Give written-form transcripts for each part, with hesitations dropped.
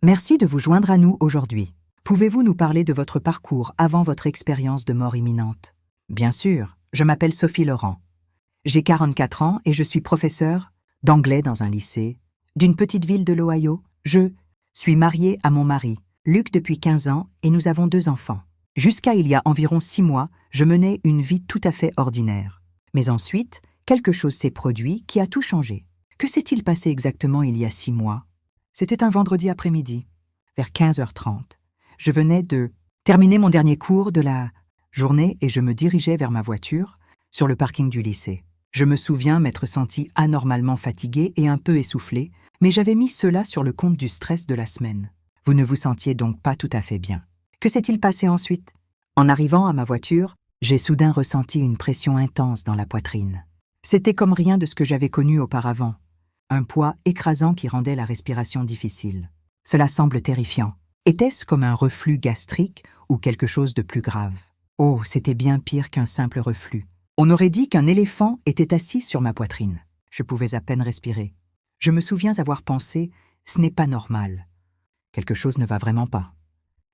Merci de vous joindre à nous aujourd'hui. Pouvez-vous nous parler de votre parcours avant votre expérience de mort imminente? Bien sûr, je m'appelle Sophie Laurent. J'ai 44 ans et je suis professeure d'anglais dans un lycée d'une petite ville de l'Ohio. Je suis mariée à mon mari, Luc, depuis 15 ans et nous avons 2 enfants. Jusqu'à il y a environ 6 mois, je menais une vie tout à fait ordinaire. Mais ensuite, quelque chose s'est produit qui a tout changé. Que s'est-il passé exactement il y a 6 mois? C'était un vendredi après-midi, vers 15h30. Je venais de terminer mon dernier cours de la journée et je me dirigeais vers ma voiture sur le parking du lycée. Je me souviens m'être sentie anormalement fatiguée et un peu essoufflée, mais j'avais mis cela sur le compte du stress de la semaine. Vous ne vous sentiez donc pas tout à fait bien. Que s'est-il passé ensuite? En arrivant à ma voiture, j'ai soudain ressenti une pression intense dans la poitrine. C'était comme rien de ce que j'avais connu auparavant. Un poids écrasant qui rendait la respiration difficile. Cela semble terrifiant. Était-ce comme un reflux gastrique ou quelque chose de plus grave? Oh, c'était bien pire qu'un simple reflux. On aurait dit qu'un éléphant était assis sur ma poitrine. Je pouvais à peine respirer. Je me souviens avoir pensé « ce n'est pas normal ». Quelque chose ne va vraiment pas.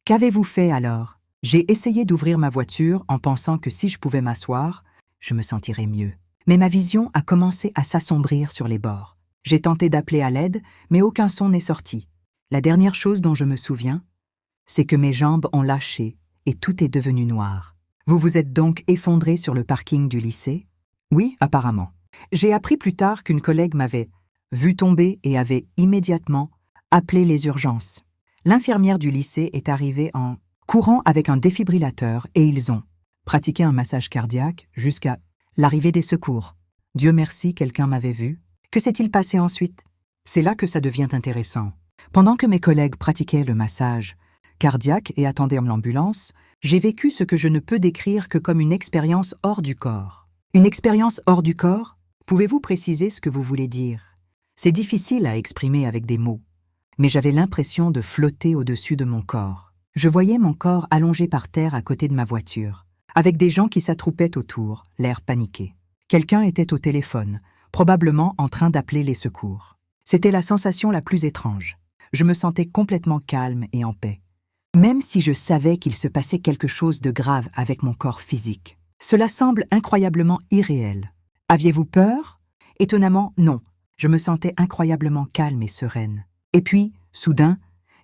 Qu'avez-vous fait alors? J'ai essayé d'ouvrir ma voiture en pensant que si je pouvais m'asseoir, je me sentirais mieux. Mais ma vision a commencé à s'assombrir sur les bords. J'ai tenté d'appeler à l'aide, mais aucun son n'est sorti. La dernière chose dont je me souviens, c'est que mes jambes ont lâché et tout est devenu noir. Vous vous êtes donc effondré sur le parking du lycée? Oui, apparemment. J'ai appris plus tard qu'une collègue m'avait vu tomber et avait immédiatement appelé les urgences. L'infirmière du lycée est arrivée en courant avec un défibrillateur et ils ont pratiqué un massage cardiaque jusqu'à l'arrivée des secours. Dieu merci, quelqu'un m'avait vu. Que s'est-il passé ensuite? C'est là que ça devient intéressant. Pendant que mes collègues pratiquaient le massage cardiaque et attendaient l'ambulance, j'ai vécu ce que je ne peux décrire que comme une expérience hors du corps. Une expérience hors du corps? Pouvez-vous préciser ce que vous voulez dire? C'est difficile à exprimer avec des mots, mais j'avais l'impression de flotter au-dessus de mon corps. Je voyais mon corps allongé par terre à côté de ma voiture, avec des gens qui s'attroupaient autour, l'air paniqué. Quelqu'un était au téléphone, probablement en train d'appeler les secours. C'était la sensation la plus étrange. Je me sentais complètement calme et en paix. Même si je savais qu'il se passait quelque chose de grave avec mon corps physique. Cela semble incroyablement irréel. Aviez-vous peur? Étonnamment, non. Je me sentais incroyablement calme et sereine. Et puis, soudain,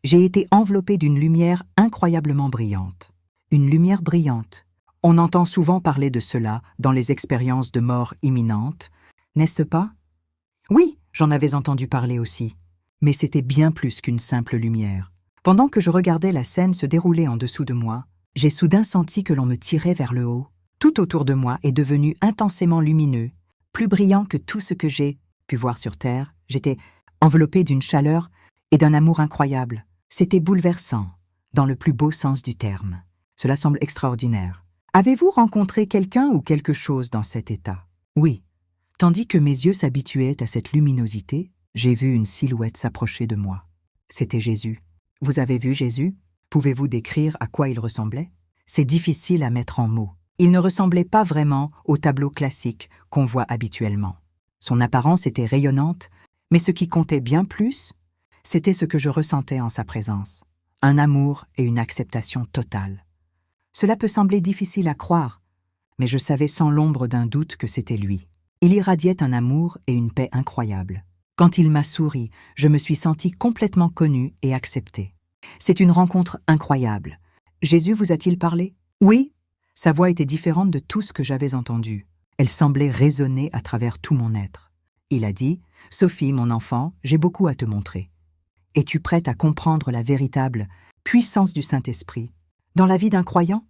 j'ai été enveloppée d'une lumière incroyablement brillante. Une lumière brillante. On entend souvent parler de cela dans les expériences de mort imminente, n'est-ce pas? Oui, j'en avais entendu parler aussi. Mais c'était bien plus qu'une simple lumière. Pendant que je regardais la scène se dérouler en dessous de moi, j'ai soudain senti que l'on me tirait vers le haut. Tout autour de moi est devenu intensément lumineux, plus brillant que tout ce que j'ai pu voir sur Terre. J'étais enveloppée d'une chaleur et d'un amour incroyable. C'était bouleversant, dans le plus beau sens du terme. Cela semble extraordinaire. Avez-vous rencontré quelqu'un ou quelque chose dans cet état? Oui. Tandis que mes yeux s'habituaient à cette luminosité, j'ai vu une silhouette s'approcher de moi. C'était Jésus. Vous avez vu Jésus? Pouvez-vous décrire à quoi il ressemblait? C'est difficile à mettre en mots. Il ne ressemblait pas vraiment au tableau classique qu'on voit habituellement. Son apparence était rayonnante, mais ce qui comptait bien plus, c'était ce que je ressentais en sa présence. Un amour et une acceptation totale. Cela peut sembler difficile à croire, mais je savais sans l'ombre d'un doute que c'était lui. Il irradiait un amour et une paix incroyables. Quand il m'a souri, je me suis sentie complètement connue et acceptée. C'est une rencontre incroyable. Jésus vous a-t-il parlé? Oui. Sa voix était différente de tout ce que j'avais entendu. Elle semblait résonner à travers tout mon être. Il a dit « Sophie, mon enfant, j'ai beaucoup à te montrer. Es-tu prête à comprendre la véritable puissance du Saint-Esprit dans la vie d'un croyant?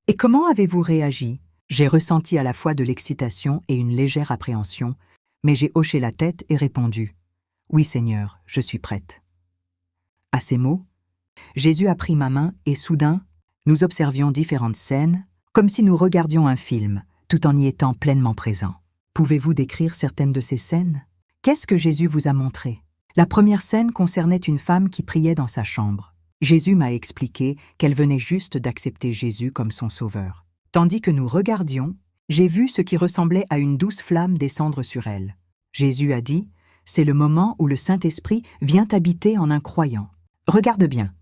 Et comment avez-vous réagi? » J'ai ressenti à la fois de l'excitation et une légère appréhension, mais j'ai hoché la tête et répondu « Oui, Seigneur, je suis prête. » À ces mots, Jésus a pris ma main et soudain, nous observions différentes scènes, comme si nous regardions un film, tout en y étant pleinement présents. Pouvez-vous décrire certaines de ces scènes? Qu'est-ce que Jésus vous a montré? La première scène concernait une femme qui priait dans sa chambre. Jésus m'a expliqué qu'elle venait juste d'accepter Jésus comme son sauveur. Tandis que nous regardions, j'ai vu ce qui ressemblait à une douce flamme descendre sur elle. Jésus a dit « C'est le moment où le Saint-Esprit vient habiter en un croyant. Regarde bien.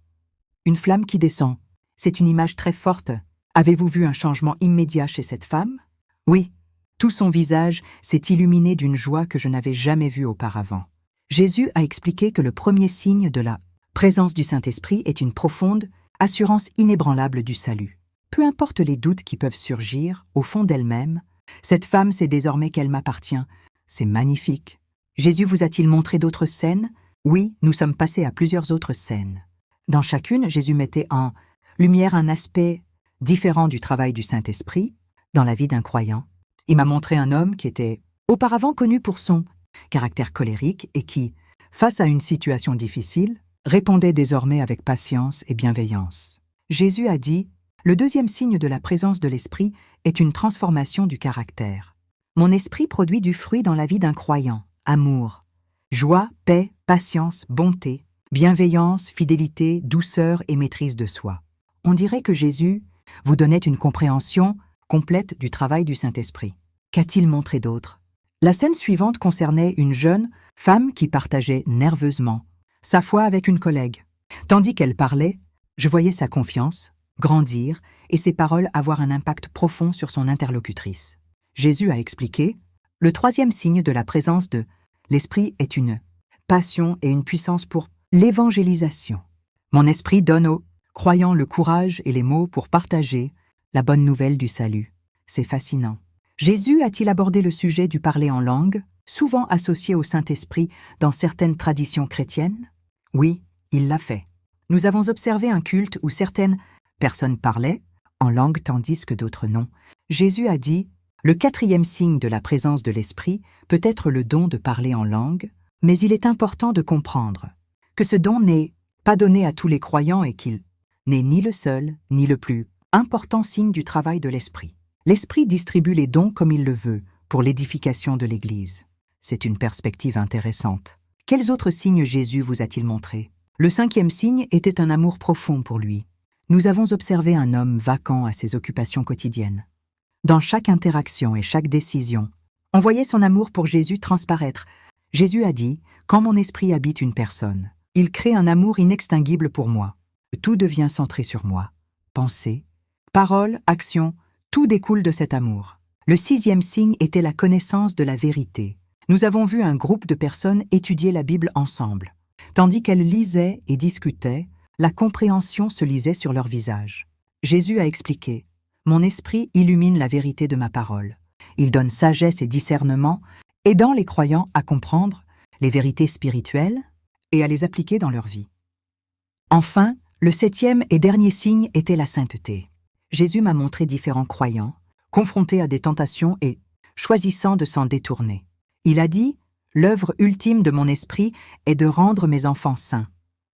Une flamme qui descend. C'est une image très forte. Avez-vous vu un changement immédiat chez cette femme? Oui. Tout son visage s'est illuminé d'une joie que je n'avais jamais vue auparavant. Jésus a expliqué que le premier signe de la présence du Saint-Esprit est une profonde assurance inébranlable du salut. Peu importe les doutes qui peuvent surgir au fond d'elle-même, cette femme sait désormais qu'elle m'appartient. C'est magnifique. Jésus vous a-t-il montré d'autres scènes? Oui, nous sommes passés à plusieurs autres scènes. Dans chacune, Jésus mettait en lumière un aspect différent du travail du Saint-Esprit dans la vie d'un croyant. Il m'a montré un homme qui était auparavant connu pour son caractère colérique et qui, face à une situation difficile, répondait désormais avec patience et bienveillance. Jésus a dit « Le deuxième signe de la présence de l'Esprit est une transformation du caractère. Mon esprit produit du fruit dans la vie d'un croyant, amour, joie, paix, patience, bonté, bienveillance, fidélité, douceur et maîtrise de soi. » On dirait que Jésus vous donnait une compréhension complète du travail du Saint-Esprit. Qu'a-t-il montré d'autre? La scène suivante concernait une jeune femme qui partageait nerveusement sa foi avec une collègue. Tandis qu'elle parlait, je voyais sa confiance grandir et ses paroles avoir un impact profond sur son interlocutrice. Jésus a expliqué « Le troisième signe de la présence de l'Esprit est une passion et une puissance pour l'évangélisation. Mon esprit donne aux croyants le courage et les mots pour partager la bonne nouvelle du salut. » C'est fascinant. Jésus a-t-il abordé le sujet du parler en langue, souvent associé au Saint-Esprit dans certaines traditions chrétiennes? Oui, il l'a fait. Nous avons observé un culte où certaines personnes parlaient en langue tandis que d'autres non. Jésus a dit « Le quatrième signe de la présence de l'Esprit peut être le don de parler en langue, mais il est important de comprendre que ce don n'est pas donné à tous les croyants et qu'il n'est ni le seul, ni le plus important signe du travail de l'Esprit. L'Esprit distribue les dons comme il le veut pour l'édification de l'Église. » C'est une perspective intéressante. Quels autres signes Jésus vous a-t-il montrés? Le cinquième signe était un amour profond pour lui. Nous avons observé un homme vacant à ses occupations quotidiennes. Dans chaque interaction et chaque décision, on voyait son amour pour Jésus transparaître. Jésus a dit « Quand mon esprit habite une personne, il crée un amour inextinguible pour moi. Tout devient centré sur moi. Pensée, parole, action, tout découle de cet amour. » Le sixième signe était la connaissance de la vérité. Nous avons vu un groupe de personnes étudier la Bible ensemble. Tandis qu'elles lisaient et discutaient, la compréhension se lisait sur leur visage. Jésus a expliqué « Mon esprit illumine la vérité de ma parole. Il donne sagesse et discernement, aidant les croyants à comprendre les vérités spirituelles et à les appliquer dans leur vie. » Enfin, le septième et dernier signe était la sainteté. Jésus m'a montré différents croyants, confrontés à des tentations et choisissant de s'en détourner. Il a dit « L'œuvre ultime de mon esprit est de rendre mes enfants saints. »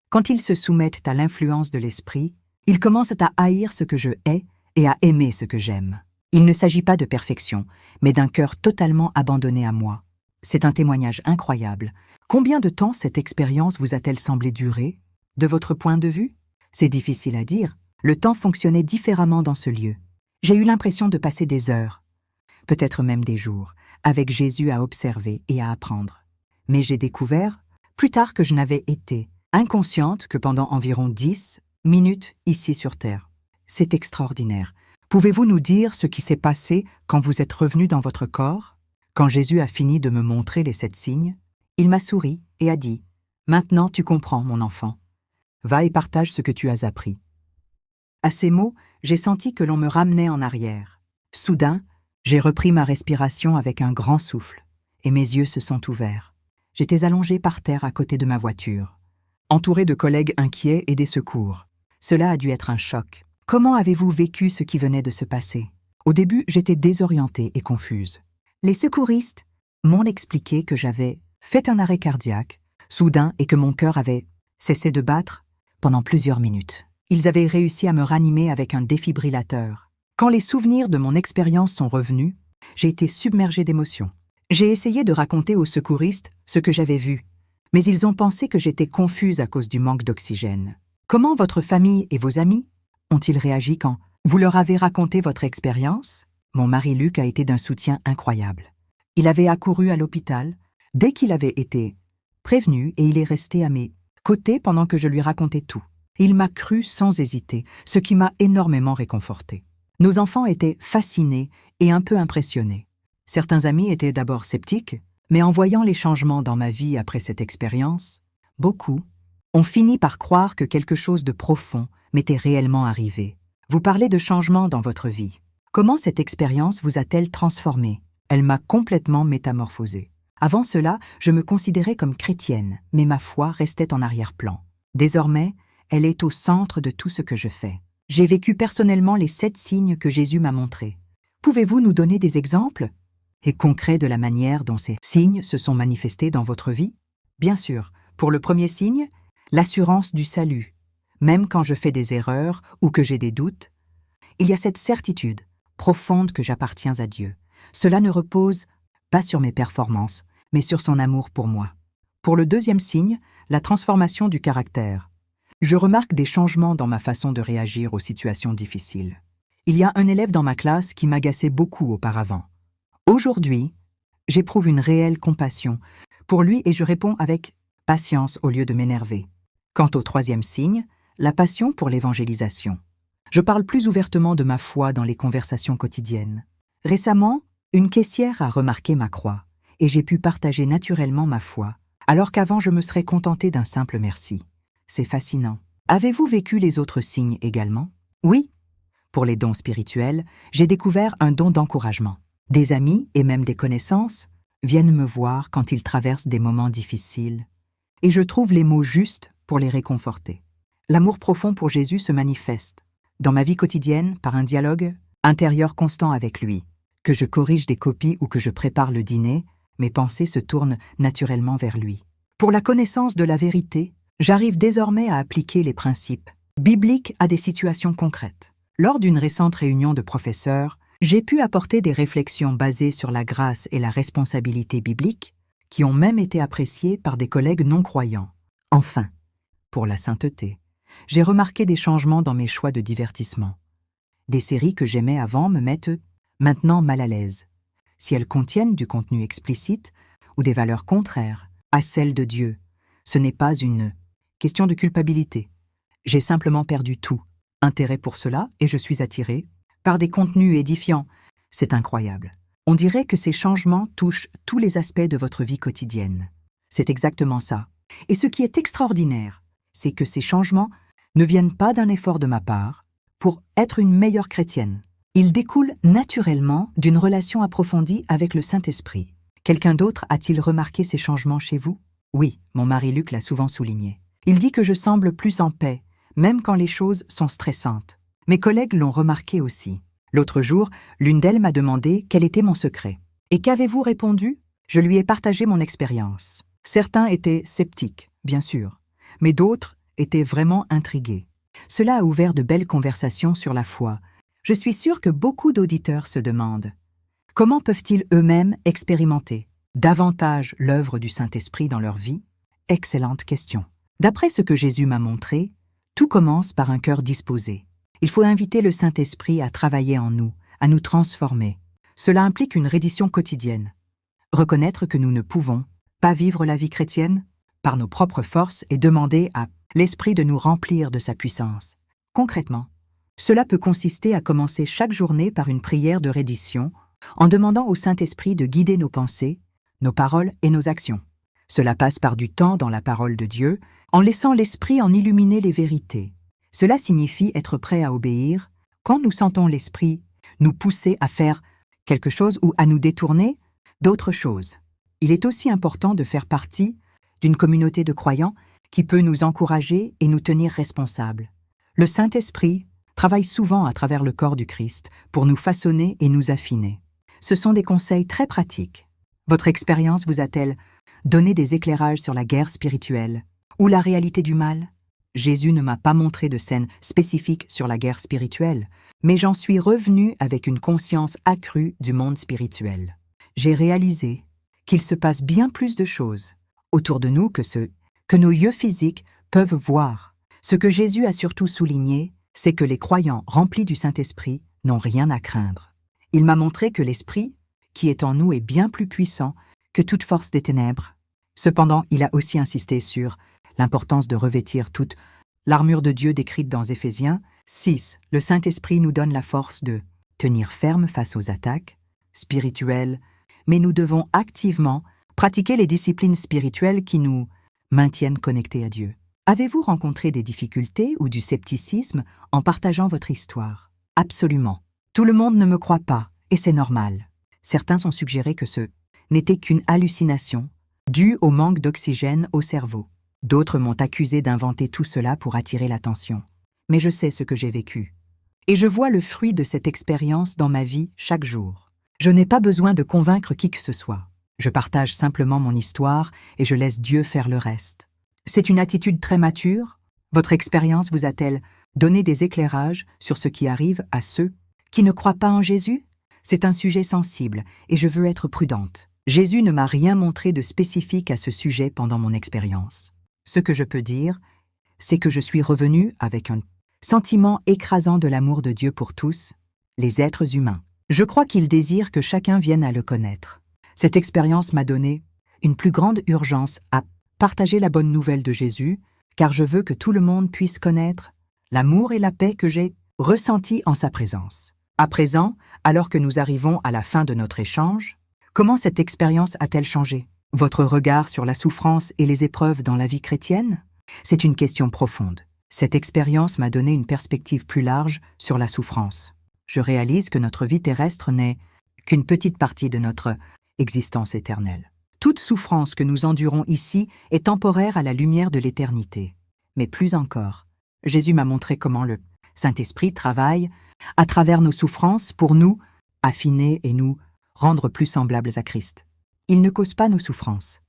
Quand ils se soumettent à l'influence de l'esprit, ils commencent à haïr ce que je hais et à aimer ce que j'aime. Il ne s'agit pas de perfection, mais d'un cœur totalement abandonné à moi. C'est un témoignage incroyable. Combien de temps cette expérience vous a-t-elle semblé durer? De votre point de vue? C'est difficile à dire. Le temps fonctionnait différemment dans ce lieu. J'ai eu l'impression de passer des heures, peut-être même des jours, avec Jésus à observer et à apprendre. Mais j'ai découvert, plus tard, que je n'avais été inconsciente que pendant environ 10 minutes ici sur Terre. C'est extraordinaire. Pouvez-vous nous dire ce qui s'est passé quand vous êtes revenu dans votre corps? Quand Jésus a fini de me montrer les 7 signes, il m'a souri et a dit « Maintenant tu comprends, mon enfant. Va et partage ce que tu as appris. » À ces mots, j'ai senti que l'on me ramenait en arrière. Soudain, j'ai repris ma respiration avec un grand souffle, et mes yeux se sont ouverts. J'étais allongé par terre à côté de ma voiture, entouré de collègues inquiets et des secours. Cela a dû être un choc. Comment avez-vous vécu ce qui venait de se passer? Au début, j'étais désorientée et confuse. Les secouristes m'ont expliqué que j'avais fait un arrêt cardiaque, soudain, et que mon cœur avait cessé de battre pendant plusieurs minutes. Ils avaient réussi à me ranimer avec un défibrillateur. Quand les souvenirs de mon expérience sont revenus, j'ai été submergée d'émotions. J'ai essayé de raconter aux secouristes ce que j'avais vu, mais ils ont pensé que j'étais confuse à cause du manque d'oxygène. Comment votre famille et vos amis ont-ils réagi quand vous leur avez raconté votre expérience? Mon mari Luc a été d'un soutien incroyable. Il avait accouru à l'hôpital dès qu'il avait été prévenu et il est resté à mes côté pendant que je lui racontais tout. Il m'a cru sans hésiter, ce qui m'a énormément réconforté. Nos enfants étaient fascinés et un peu impressionnés. Certains amis étaient d'abord sceptiques, mais en voyant les changements dans ma vie après cette expérience, beaucoup ont fini par croire que quelque chose de profond m'était réellement arrivé. Vous parlez de changements dans votre vie. Comment cette expérience vous a-t-elle transformé? Elle m'a complètement métamorphosée. Avant cela, je me considérais comme chrétienne, mais ma foi restait en arrière-plan. Désormais, elle est au centre de tout ce que je fais. J'ai vécu personnellement les 7 signes que Jésus m'a montrés. Pouvez-vous nous donner des exemples et concrets de la manière dont ces signes se sont manifestés dans votre vie? Bien sûr, pour le premier signe, l'assurance du salut. Même quand je fais des erreurs ou que j'ai des doutes, il y a cette certitude profonde que j'appartiens à Dieu. Cela ne repose pas sur mes performances, mais sur son amour pour moi. Pour le deuxième signe, la transformation du caractère. Je remarque des changements dans ma façon de réagir aux situations difficiles. Il y a un élève dans ma classe qui m'agaçait beaucoup auparavant. Aujourd'hui, j'éprouve une réelle compassion pour lui et je réponds avec patience au lieu de m'énerver. Quant au troisième signe, la passion pour l'évangélisation. Je parle plus ouvertement de ma foi dans les conversations quotidiennes. Récemment, une caissière a remarqué ma croix et j'ai pu partager naturellement ma foi, alors qu'avant je me serais contentée d'un simple merci. C'est fascinant. Avez-vous vécu les autres signes également? Oui. Pour les dons spirituels, j'ai découvert un don d'encouragement. Des amis et même des connaissances viennent me voir quand ils traversent des moments difficiles, et je trouve les mots justes pour les réconforter. L'amour profond pour Jésus se manifeste, dans ma vie quotidienne, par un dialogue intérieur constant avec lui. Que je corrige des copies ou que je prépare le dîner, mes pensées se tournent naturellement vers lui. Pour la connaissance de la vérité, j'arrive désormais à appliquer les principes bibliques à des situations concrètes. Lors d'une récente réunion de professeurs, j'ai pu apporter des réflexions basées sur la grâce et la responsabilité bibliques, qui ont même été appréciées par des collègues non-croyants. Enfin, pour la sainteté, j'ai remarqué des changements dans mes choix de divertissement. Des séries que j'aimais avant me mettent maintenant mal à l'aise, si elles contiennent du contenu explicite ou des valeurs contraires à celles de Dieu. Ce n'est pas une question de culpabilité. J'ai simplement perdu tout intérêt pour cela et je suis attiré par des contenus édifiants. C'est incroyable. On dirait que ces changements touchent tous les aspects de votre vie quotidienne. C'est exactement ça. Et ce qui est extraordinaire, c'est que ces changements ne viennent pas d'un effort de ma part pour être une meilleure chrétienne. Ils découlent naturellement d'une relation approfondie avec le Saint-Esprit. Quelqu'un d'autre a-t-il remarqué ces changements chez vous? Oui, mon mari Luc l'a souvent souligné. Il dit que je semble plus en paix, même quand les choses sont stressantes. Mes collègues l'ont remarqué aussi. L'autre jour, l'une d'elles m'a demandé quel était mon secret. Et qu'avez-vous répondu? Je lui ai partagé mon expérience. Certains étaient sceptiques, bien sûr, mais d'autres étaient vraiment intrigués. Cela a ouvert de belles conversations sur la foi. Je suis sûre que beaucoup d'auditeurs se demandent comment peuvent-ils eux-mêmes expérimenter davantage l'œuvre du Saint-Esprit dans leur vie? Excellente question. D'après ce que Jésus m'a montré, tout commence par un cœur disposé. Il faut inviter le Saint-Esprit à travailler en nous, à nous transformer. Cela implique une reddition quotidienne. Reconnaître que nous ne pouvons pas vivre la vie chrétienne par nos propres forces et demander à l'Esprit de nous remplir de sa puissance. Concrètement, cela peut consister à commencer chaque journée par une prière de reddition en demandant au Saint-Esprit de guider nos pensées, nos paroles et nos actions. Cela passe par du temps dans la parole de Dieu, en laissant l'Esprit en illuminer les vérités. Cela signifie être prêt à obéir quand nous sentons l'Esprit nous pousser à faire quelque chose ou à nous détourner d'autre chose. Il est aussi important de faire partie d'une communauté de croyants qui peut nous encourager et nous tenir responsables. Le Saint-Esprit travaille souvent à travers le corps du Christ pour nous façonner et nous affiner. Ce sont des conseils très pratiques. Votre expérience vous a-t-elle donné des éclairages sur la guerre spirituelle ou la réalité du mal? Jésus ne m'a pas montré de scène spécifique sur la guerre spirituelle, mais j'en suis revenu avec une conscience accrue du monde spirituel. J'ai réalisé qu'il se passe bien plus de choses autour de nous que nos yeux physiques peuvent voir. Ce que Jésus a surtout souligné, c'est que les croyants remplis du Saint-Esprit n'ont rien à craindre. Il m'a montré que l'Esprit, qui est en nous, est bien plus puissant que toute force des ténèbres. Cependant, il a aussi insisté sur l'importance de revêtir toute l'armure de Dieu décrite dans Éphésiens 6. Le Saint-Esprit nous donne la force de tenir ferme face aux attaques spirituelles, mais nous devons activement pratiquer les disciplines spirituelles qui nous maintiennent connectés à Dieu. Avez-vous rencontré des difficultés ou du scepticisme en partageant votre histoire? Absolument. Tout le monde ne me croit pas, et c'est normal. Certains ont suggéré que ce n'était qu'une hallucination, due au manque d'oxygène au cerveau. D'autres m'ont accusé d'inventer tout cela pour attirer l'attention. Mais je sais ce que j'ai vécu. Et je vois le fruit de cette expérience dans ma vie chaque jour. Je n'ai pas besoin de convaincre qui que ce soit. Je partage simplement mon histoire et je laisse Dieu faire le reste. C'est une attitude très mature. Votre expérience vous a-t-elle donné des éclairages sur ce qui arrive à ceux qui ne croient pas en Jésus? C'est un sujet sensible et je veux être prudente. Jésus ne m'a rien montré de spécifique à ce sujet pendant mon expérience. Ce que je peux dire, c'est que je suis revenue avec un sentiment écrasant de l'amour de Dieu pour tous, les êtres humains. Je crois qu'il désire que chacun vienne à le connaître. Cette expérience m'a donné une plus grande urgence à partager la bonne nouvelle de Jésus, car je veux que tout le monde puisse connaître l'amour et la paix que j'ai ressentis en sa présence. À présent, alors que nous arrivons à la fin de notre échange, comment cette expérience a-t-elle changé votre regard sur la souffrance et les épreuves dans la vie chrétienne? C'est une question profonde. Cette expérience m'a donné une perspective plus large sur la souffrance. Je réalise que notre vie terrestre n'est qu'une petite partie de notre existence éternelle. Toute souffrance que nous endurons ici est temporaire à la lumière de l'éternité. Mais plus encore, Jésus m'a montré comment le Saint-Esprit travaille à travers nos souffrances pour nous affiner et nous rendre plus semblables à Christ. Il ne cause pas nos souffrances,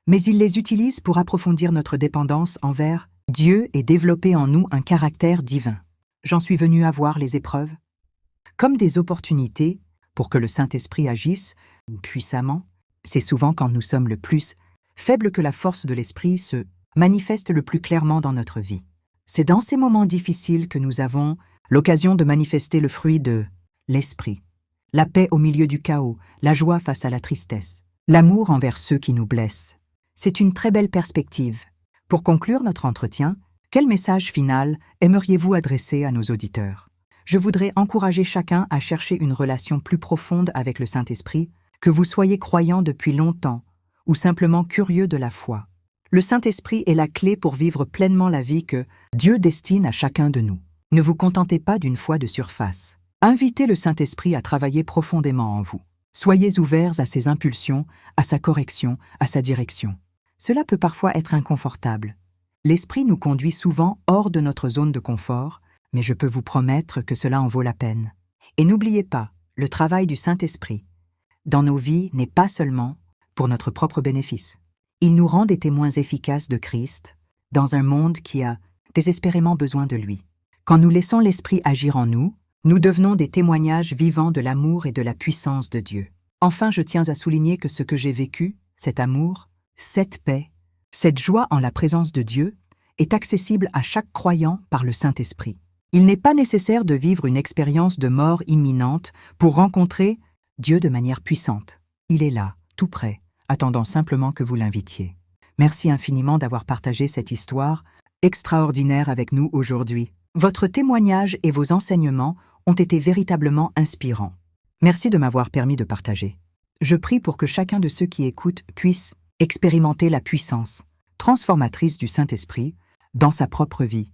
mais il les utilise pour approfondir notre dépendance envers Dieu et développer en nous un caractère divin. J'en suis venu à voir les épreuves comme des opportunités pour que le Saint-Esprit agisse puissamment. C'est souvent quand nous sommes le plus faibles que la force de l'Esprit se manifeste le plus clairement dans notre vie. C'est dans ces moments difficiles que nous avons l'occasion de manifester le fruit de l'Esprit. La paix au milieu du chaos, la joie face à la tristesse, l'amour envers ceux qui nous blessent. C'est une très belle perspective. Pour conclure notre entretien, quel message final aimeriez-vous adresser à nos auditeurs? Je voudrais encourager chacun à chercher une relation plus profonde avec le Saint-Esprit, que vous soyez croyant depuis longtemps ou simplement curieux de la foi. Le Saint-Esprit est la clé pour vivre pleinement la vie que Dieu destine à chacun de nous. Ne vous contentez pas d'une foi de surface. Invitez le Saint-Esprit à travailler profondément en vous. Soyez ouverts à ses impulsions, à sa correction, à sa direction. Cela peut parfois être inconfortable. L'Esprit nous conduit souvent hors de notre zone de confort, mais je peux vous promettre que cela en vaut la peine. Et n'oubliez pas, le travail du Saint-Esprit dans nos vies n'est pas seulement pour notre propre bénéfice. Il nous rend des témoins efficaces de Christ dans un monde qui a désespérément besoin de lui. Quand nous laissons l'Esprit agir en nous, nous devenons des témoignages vivants de l'amour et de la puissance de Dieu. Enfin, je tiens à souligner que ce que j'ai vécu, cet amour, cette paix, cette joie en la présence de Dieu, est accessible à chaque croyant par le Saint-Esprit. Il n'est pas nécessaire de vivre une expérience de mort imminente pour rencontrer Dieu de manière puissante. Il est là, tout près, attendant simplement que vous l'invitiez. Merci infiniment d'avoir partagé cette histoire extraordinaire avec nous aujourd'hui. Votre témoignage et vos enseignements ont été véritablement inspirants. Merci de m'avoir permis de partager. Je prie pour que chacun de ceux qui écoutent puisse expérimenter la puissance transformatrice du Saint-Esprit dans sa propre vie